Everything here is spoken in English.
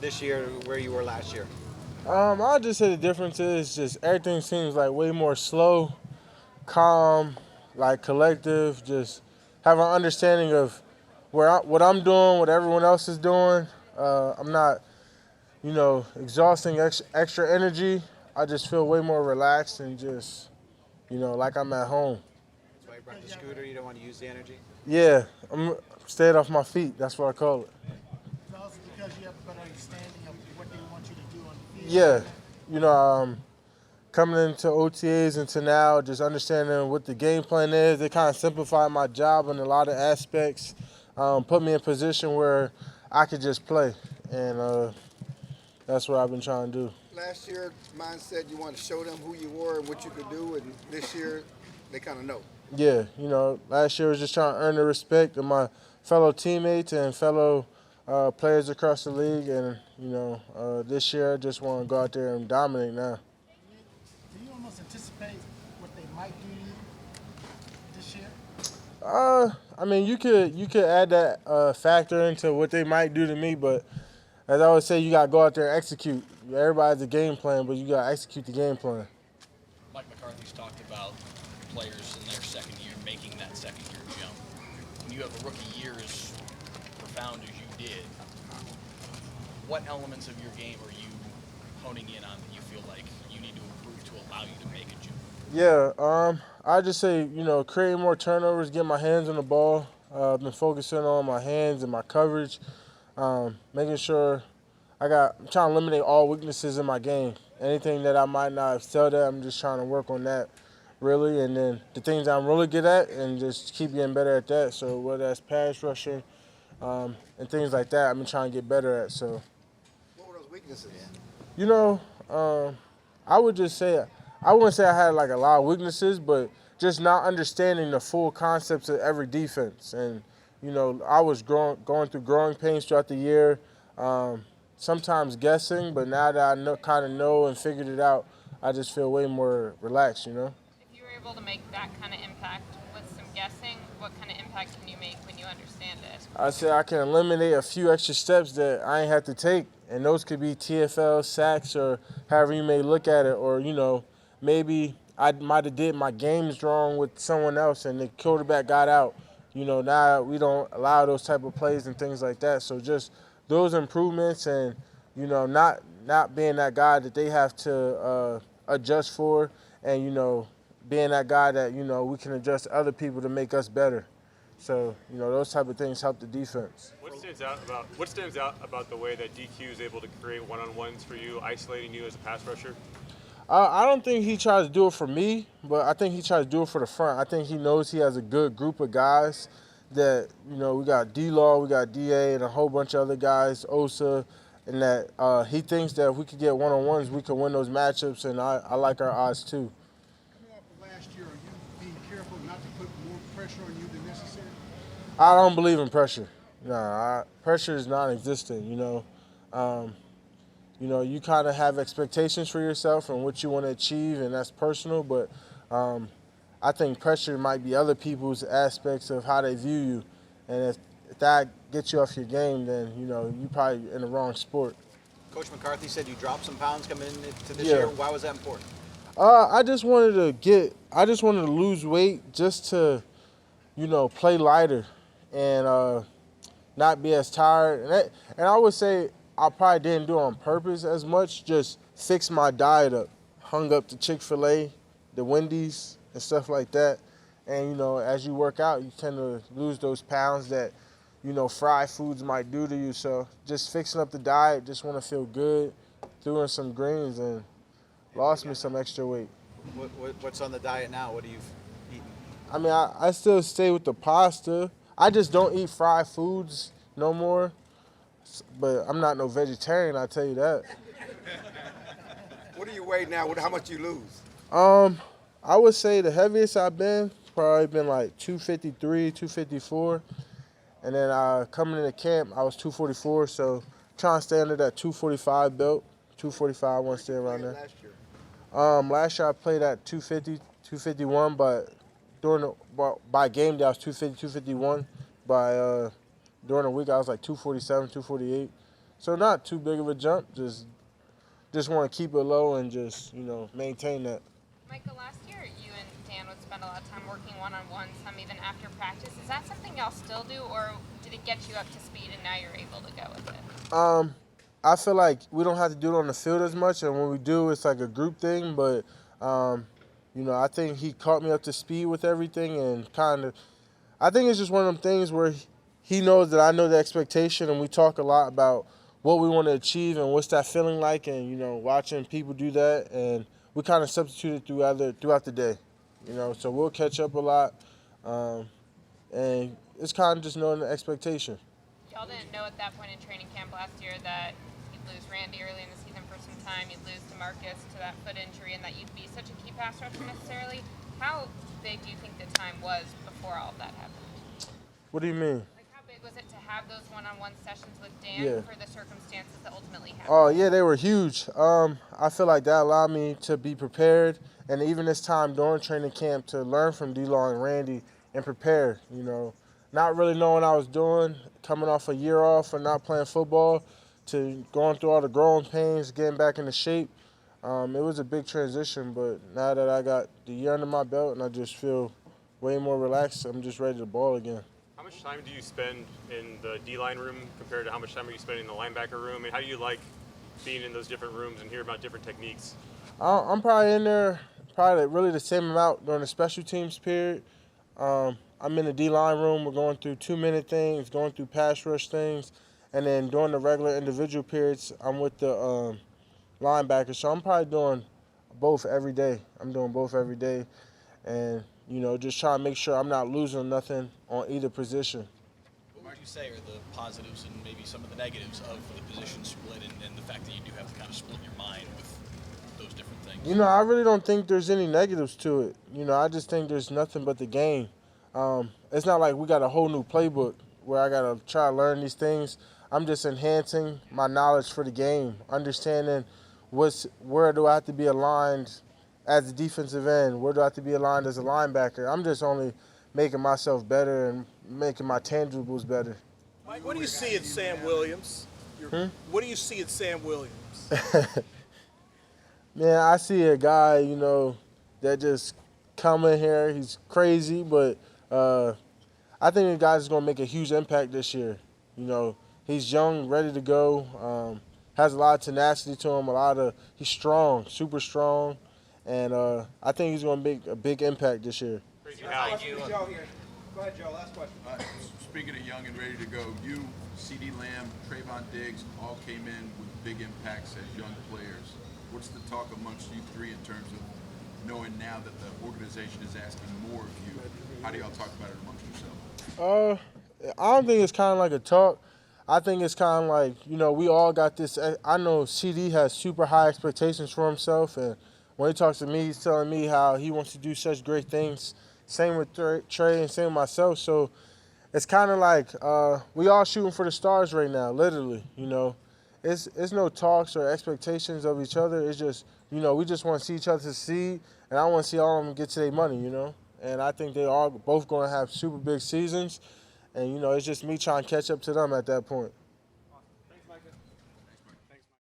this year where you were last year? I'll just say the difference is just everything seems like way more slow, calm, like collective. Just have an understanding of what I'm doing, what everyone else is doing. I'm not, exhausting extra energy. I just feel way more relaxed and just, like I'm at home. That's why you brought the scooter. You don't want to use the energy. Yeah, I'm staying off my feet. That's what I call it. It's also because you have a better understanding of what they want you to do on the field. Yeah, you know, coming into OTAs and to now, just understanding what the game plan is, they kind of simplified my job in a lot of aspects, put me in a position where I could just play, and that's what I've been trying to do. Last year, mine said you wanted to show them who you were and what you could do, and this year, they kind of know. Yeah, last year was just trying to earn the respect of my fellow teammates and fellow players across the league, and this year I just want to go out there and dominate now. Do you almost anticipate what they might do to you this year? I mean, you could add that factor into what they might do to me, but as I would say, you gotta go out there and execute. Everybody has a game plan, but you gotta execute the game plan. Mike McCarthy's talked about players in their second year making that second year jump. When you have a rookie year as profound as you did, what elements of your game are you honing in on that you feel like you need to improve to allow you to make a jump? Yeah, I just say creating more turnovers, get my hands on the ball. I've been focusing on my hands and my coverage, making sure I'm trying to eliminate all weaknesses in my game. Anything that I might not have excelled at, I'm just trying to work on that, really. And then the things I'm really good at, and just keep getting better at that. So whether that's pass rushing and things like that, I've been trying to get better at. So, What were those weaknesses? you know, I would just say I wouldn't say I had like a lot of weaknesses, but just not understanding the full concepts of every defense. And I was going through growing pains throughout the year. Sometimes guessing, but now that I kind of know and figured it out, I just feel way more relaxed. If you were able to make that kind of impact with some guessing, what kind of impact can you make when you understand it? I say I can eliminate a few extra steps that I ain't had to take, and those could be TFL, sacks, or however you may look at it, or maybe I might have did my games wrong with someone else, and the quarterback got out. Now we don't allow those type of plays and things like that. So just those improvements, and not being that guy that they have to adjust for, and being that guy that we can adjust other people to make us better. So those type of things help the defense. What stands out about the way that DQ is able to create one-on-ones for you, isolating you as a pass rusher? I don't think he tries to do it for me, but I think he tries to do it for the front. I think he knows he has a good group of guys that, we got D-Law, we got DA, and a whole bunch of other guys, Osa, and that he thinks that if we could get one-on-ones, we can win those matchups, and I like our odds too. Coming off of last year, are you being careful not to put more pressure on you than necessary? I don't believe in pressure. Pressure is non-existent, you kind of have expectations for yourself and what you want to achieve, and that's personal, but I think pressure might be other people's aspects of how they view you. And if that gets you off your game, then, you're probably in the wrong sport. Coach McCarthy said you dropped some pounds coming into this Yeah. year. Why was that important? I just wanted to lose weight just to, play lighter and not be as tired. And I would say I probably didn't do it on purpose as much, just fix my diet up. Hung up the Chick-fil-A, the Wendy's, and stuff like that. And, as you work out, you tend to lose those pounds that, fried foods might do to you. So just fixing up the diet, just want to feel good, threw in some greens, and lost me some extra weight. What's on the diet now? What are you eating? I mean, I still stay with the pasta. I just don't eat fried foods no more. But I'm not no vegetarian, I tell you that. What do you weigh now? How much you lose? I would say the heaviest I've been probably been like 253, 254, and then coming into camp I was 244. So trying to stay under that 245 belt. 245, I want to stay around there. Last year I played at 250, 251, but by game day I was 250, 251. During the week I was like 247, 248. So not too big of a jump. Just want to keep it low and just, maintain that. Michael, last year you and Dan would spend a lot of time working one-on-one, some even after practice. Is that something y'all still do, or did it get you up to speed and now you're able to go with it? I feel like we don't have to do it on the field as much, and when we do, it's like a group thing. But, I think he caught me up to speed with everything, and I think it's just one of them things where he knows that I know the expectation, and we talk a lot about what we want to achieve and what's that feeling like, and, watching people do that, and we kind of substitute it throughout the day, So we'll catch up a lot, and it's kind of just knowing the expectation. Y'all didn't know at that point in training camp last year that you'd lose Randy early in the season for some time, you'd lose DeMarcus to that foot injury, and that you'd be such a key pass rusher necessarily. How big do you think the time was before all of that happened? What do you mean? Like, how big was it to have those one-on-one sessions with Dan for the circumstances that ultimately happened? Oh, yeah, they were huge. I feel like that allowed me to be prepared, and even this time during training camp to learn from D-Law and Randy and prepare, Not really knowing what I was doing, coming off a year off and not playing football, to going through all the growing pains, getting back into shape. It was a big transition, but now that I got the year under my belt and I just feel way more relaxed, I'm just ready to ball again. How much time do you spend in the D-line room compared to how much time are you spending in the linebacker room? And how do you like being in those different rooms and hear about different techniques? I'm probably in there really the same amount during the special teams period. I'm in the D-line room. We're going through 2-minute things, going through pass rush things, and then during the regular individual periods, I'm with the linebackers. So I'm probably doing both every day. I'm doing both every day, and just trying to make sure I'm not losing nothing on either position. What would you say are the positives and maybe some of the negatives of the position split and the fact that you do have to kind of split your mind with those different things? I really don't think there's any negatives to it. I just think there's nothing but the game. It's not like we got a whole new playbook where I got to try to learn these things. I'm just enhancing my knowledge for the game, understanding where do I have to be aligned as a defensive end, where do I have to be aligned as a linebacker. I'm just only making myself better and making my tangibles better. Mike, what do you see in Sam Williams? What do you see in Sam Williams? Man, I see a guy, that just come in here. He's crazy, but I think the guy's going to make a huge impact this year. He's young, ready to go, has a lot of tenacity to him, he's strong, super strong, and I think he's going to make a big impact this year. Crazy Joe here. Go ahead, Joe. Last question. Speaking of young and ready to go, you, CeeDee Lamb, Trayvon Diggs all came in with big impacts as young players. What's the talk amongst you three in terms of knowing now that the organization is asking more of you? How do y'all talk about it amongst yourselves? I don't think it's kind of like a talk. I think it's kind of like, we all got this. I know CD has super high expectations for himself, and when he talks to me, he's telling me how he wants to do such great things. Same with Trey and same with myself. So it's kind of like we all shooting for the stars right now, literally, It's no talks or expectations of each other. It's just, we just want to see each other succeed, and I want to see all of them get to their money, And I think they are both going to have super big seasons, and, it's just me trying to catch up to them at that point.